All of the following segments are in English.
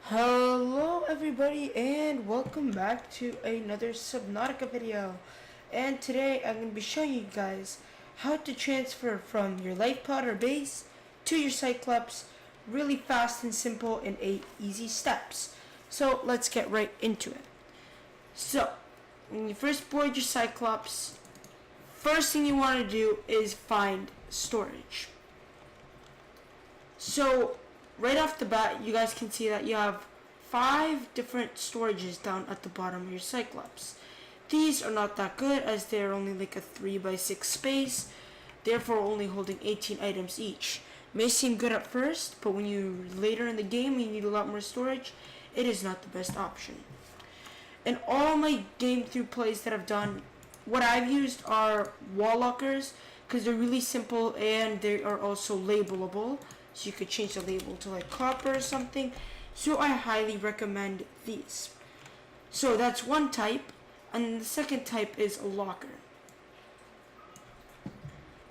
Hello everybody and welcome back to another Subnautica video. And today I'm going to be showing you guys how to transfer from your life pod or base to your Cyclops really fast and simple in 8 easy steps. So let's get right into it. So when you first board your Cyclops, first thing you want to do is find storage. So right off the bat, you guys can see that you have 5 different storages down at the bottom of your Cyclops. These are not that good as they're only like a 3x6 space, therefore only holding 18 items each. May seem good at first, but when you later in the game you need a lot more storage, it is not the best option. In all my game through plays that I've done, what I've used are wall lockers because they're really simple and they are also labelable. So you could change the label to like copper or something. So I highly recommend these. So that's one type, and the second type is a locker.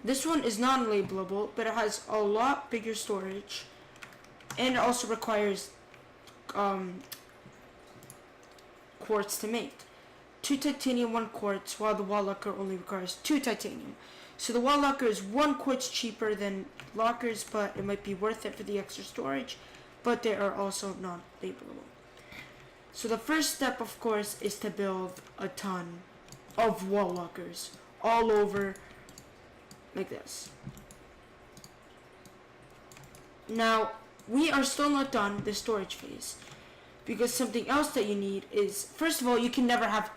This one is non-labelable, but it has a lot bigger storage, and it also requires quartz to make. 2 titanium, 1 quartz, while the wall locker only requires 2 titanium. So the wall locker is 1 quartz cheaper than lockers, but it might be worth it for the extra storage, but they are also non-labelable. So the first step, of course, is to build a ton of wall lockers all over like this. Now, we are still not done the storage phase, because something else that you need is, first of all, you can never have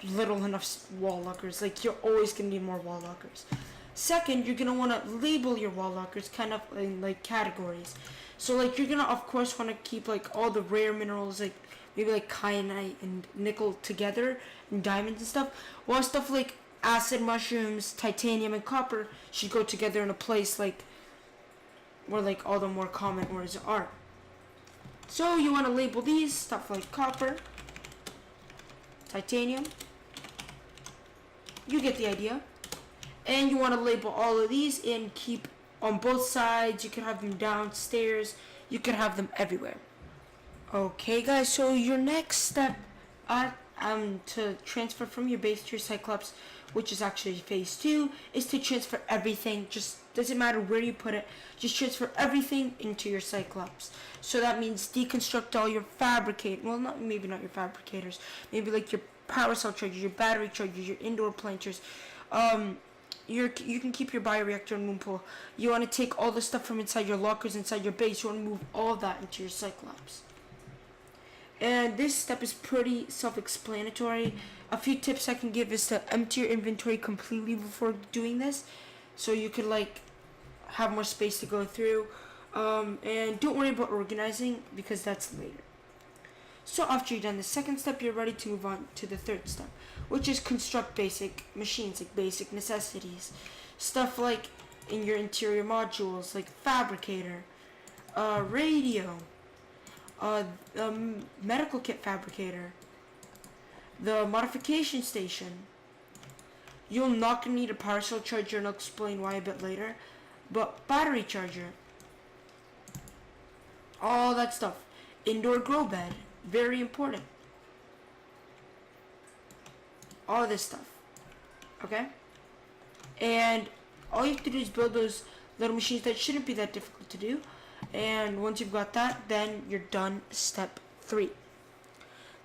little enough wall lockers. Like, you're always going to need more wall lockers. Second, you're going to want to label your wall lockers kind of in like categories. So like you're going to of course want to keep like all the rare minerals, like maybe like kyanite and nickel together, and diamonds and stuff, while stuff like acid mushrooms, titanium and copper should go together in a place like where like all the more common ores are. So you want to label these stuff like copper, titanium, you get the idea. And you want to label all of these and keep on both sides. You can have them downstairs, you can have them everywhere. Okay guys, so your next step to transfer from your base to your Cyclops, which is actually phase 2, is to transfer everything. Just doesn't matter where you put it, just transfer everything into your Cyclops. So that means deconstruct all your maybe not your fabricators, maybe like your power cell chargers, your battery chargers, your indoor planters. You can keep your bioreactor and moon pool. You want to take all the stuff from inside your lockers, inside your base. You want to move all that into your Cyclops. And this step is pretty self-explanatory. A few tips I can give is to empty your inventory completely before doing this, so you could like have more space to go through. And don't worry about organizing, because that's later. So after you've done the second step, you're ready to move on to the third step, which is construct basic machines, like basic necessities. Stuff like in your interior modules, like fabricator, radio, medical kit fabricator, the modification station. You're not going to need a power cell charger, and I'll explain why a bit later, but battery charger, all that stuff. Indoor grow bed, very important. All this stuff, okay? And all you have to do is build those little machines that shouldn't be that difficult to do. And once you've got that, then you're done step 3.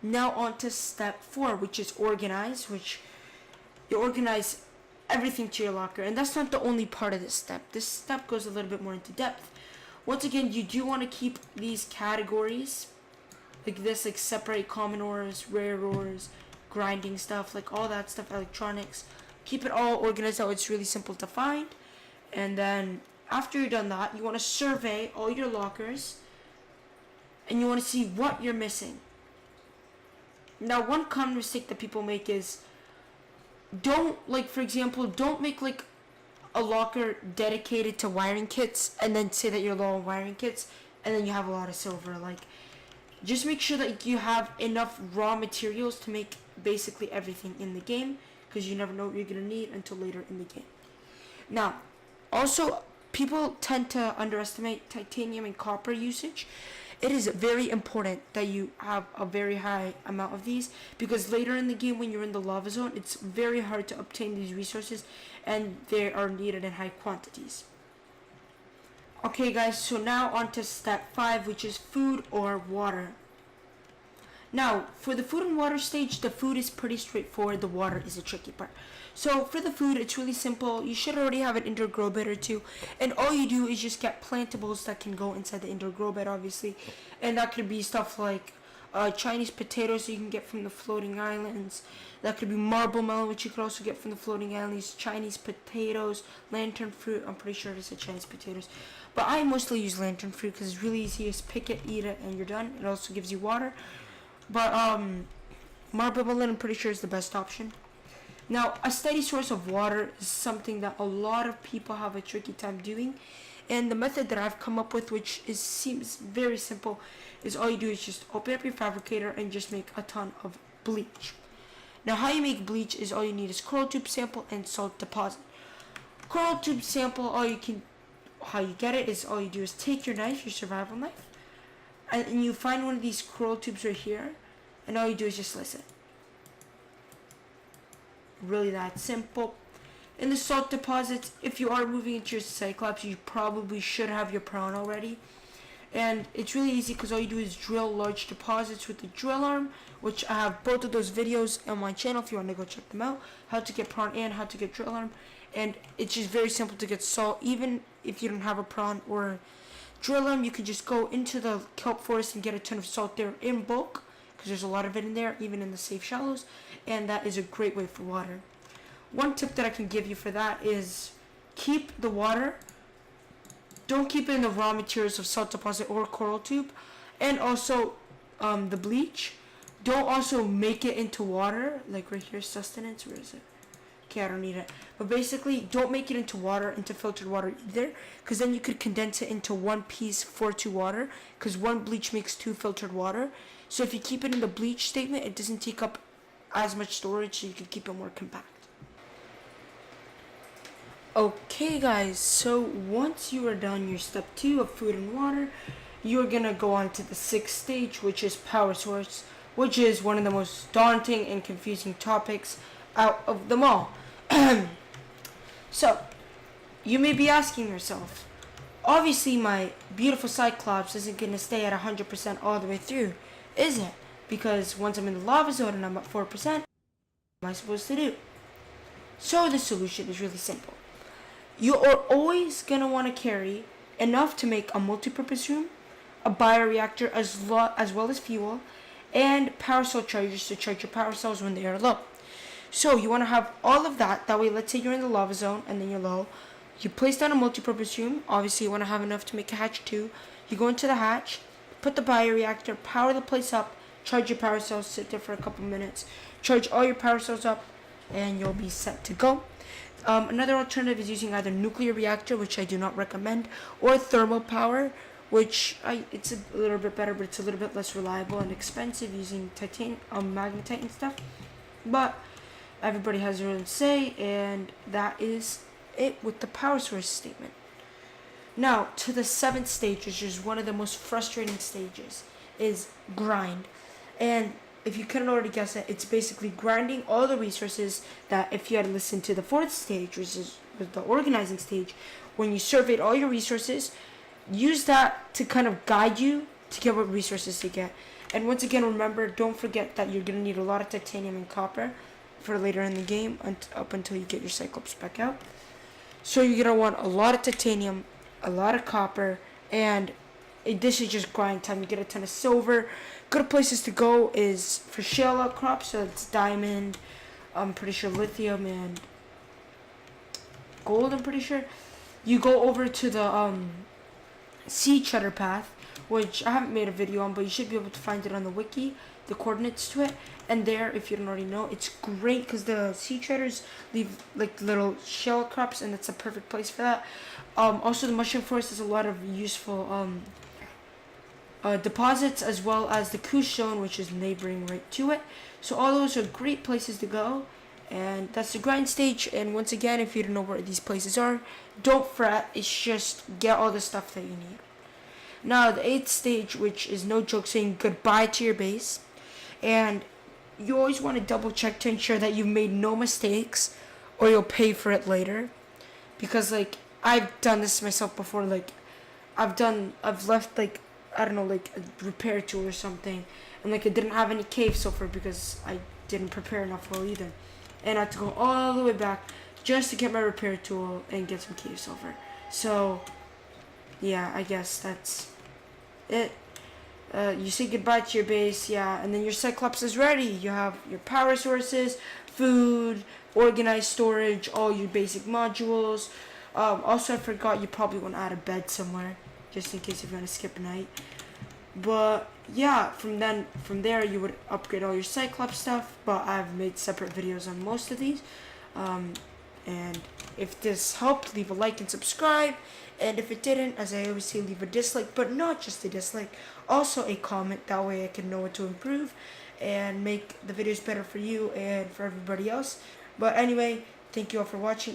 Now on to step 4, which is organize, which you organize everything to your locker. And that's not the only part of this step. This step goes a little bit more into depth. Once again, you do want to keep these categories like this, like separate common ores, rare ores, grinding stuff, like all that stuff, electronics. Keep it all organized out. It's really simple to find. And then after you've done that, you want to survey all your lockers, and you want to see what you're missing. Now, one common mistake that people make is don't make like a locker dedicated to wiring kits and then say that you're low on wiring kits and then you have a lot of silver. Like, just make sure that you have enough raw materials to make basically everything in the game, because you never know what you're going to need until later in the game. Now, also, people tend to underestimate titanium and copper usage, it is very important that you have a very high amount of these, because later in the game when you're in the lava zone, it's very hard to obtain these resources and they are needed in high quantities. Okay guys, so now on to step 5, which is food or water. Now, for the food and water stage, the food is pretty straightforward. The water is a tricky part. So for the food, it's really simple. You should already have an indoor grow bed or two. And all you do is just get plantables that can go inside the indoor grow bed, obviously. And that could be stuff like Chinese potatoes you can get from the floating islands. That could be marble melon, which you could also get from the floating islands. Chinese potatoes, lantern fruit. I'm pretty sure it's a Chinese potatoes. But I mostly use lantern fruit because it's really easy. Just pick it, eat it, and you're done. It also gives you water. But marble melon, I'm pretty sure, is the best option. Now, a steady source of water is something that a lot of people have a tricky time doing. And the method that I've come up with, which seems very simple, is all you do is just open up your fabricator and just make a ton of bleach. Now, how you make bleach is all you need is coral tube sample and salt deposit. Coral tube sample, how you get it is all you do is take your knife, your survival knife, and you find one of these coral tubes right here, and all you do is just slice it. Really that simple. In the salt deposits, if you are moving into your Cyclops, you probably should have your prawn already. And it's really easy because all you do is drill large deposits with the drill arm, which I have both of those videos on my channel if you want to go check them out. How to get prawn and how to get drill arm. And it's just very simple to get salt. Even if you don't have a prawn or drill arm, you can just go into the kelp forest and get a ton of salt there in bulk, because there's a lot of it in there, even in the safe shallows, and that is a great way for water. One tip that I can give you for that is keep the water, don't keep it in the raw materials of salt deposit or coral tube, and also the bleach. Don't also make it into water, like right here, sustenance, where is it? Okay, I don't need it. But basically, don't make it into water, into filtered water either, because then you could condense it into one piece for 2 water, because 1 bleach makes 2 filtered water. So if you keep it in the bleach statement, it doesn't take up as much storage, so you can keep it more compact. Okay guys, so once you are done your step 2 of food and water, you're gonna go on to the 6th stage, which is power source, which is one of the most daunting and confusing topics out of them all. So, you may be asking yourself, obviously my beautiful Cyclops isn't gonna stay at 100% all the way through, is it? Because once I'm in the lava zone and I'm at 4%, what am I supposed to do? So the solution is really simple. You are always going to want to carry enough to make a multi-purpose room, a bioreactor as well as fuel, and power cell chargers to charge your power cells when they are low. So you want to have all of that. That way, let's say you're in the lava zone and then you're low. You place down a multi-purpose room. Obviously, you want to have enough to make a hatch too. You go into the hatch, put the bioreactor, power the place up, charge your power cells, sit there for a couple minutes, charge all your power cells up, and you'll be set to go. Another alternative is using either nuclear reactor, which I do not recommend, or thermal power, which it's a little bit better, but it's a little bit less reliable and expensive using titanium, magnetite and stuff. But everybody has their own say, and that is it with the power source statement. Now, to the 7th stage, which is one of the most frustrating stages, is grind. And if you couldn't already guess it, it's basically grinding all the resources that if you had listened to the 4th stage, which is the organizing stage, when you surveyed all your resources, use that to kind of guide you to get what resources to get. And once again, remember, don't forget that you're going to need a lot of titanium and copper for later in the game, up until you get your Cyclops back out. So you're going to want a lot of titanium, a lot of copper, and this is just grind time. You get a ton of silver. Good places to go is for shale outcrops, so it's diamond, I'm pretty sure lithium, and gold, I'm pretty sure. You go over to the sea cheddar path, which I haven't made a video on, but you should be able to find it on the wiki, the coordinates to it. And there, if you don't already know, it's great because the sea cheddars leave like little shell crops, and it's a perfect place for that. Also, the mushroom forest has a lot of useful deposits, as well as the Kush zone, which is neighboring right to it. So all those are great places to go, and that's the grind stage. And once again, if you don't know where these places are, don't fret. It's just get all the stuff that you need. Now the 8th stage, which is no joke, saying goodbye to your base, and you always want to double check to ensure that you've made no mistakes, or you'll pay for it later. Because like I've done this myself before. Like I've left like, I don't know, like a repair tool or something, and like it didn't have any cave sulfur because I didn't prepare enough well either, and I had to go all the way back just to get my repair tool and get some cave sulfur. So yeah, I guess that's it. You say goodbye to your base, yeah, and then your Cyclops is ready. You have your power sources, food, organized storage, all your basic modules. Also, I forgot, you probably want to add a bed somewhere, just in case if you want to skip a night. But yeah, from there you would upgrade all your Cyclops stuff. But I've made separate videos on most of these. And if this helped, leave a like and subscribe. And if it didn't, as I always say, leave a dislike, but not just a dislike, also a comment. That way I can know what to improve and make the videos better for you and for everybody else. But anyway, thank you all for watching.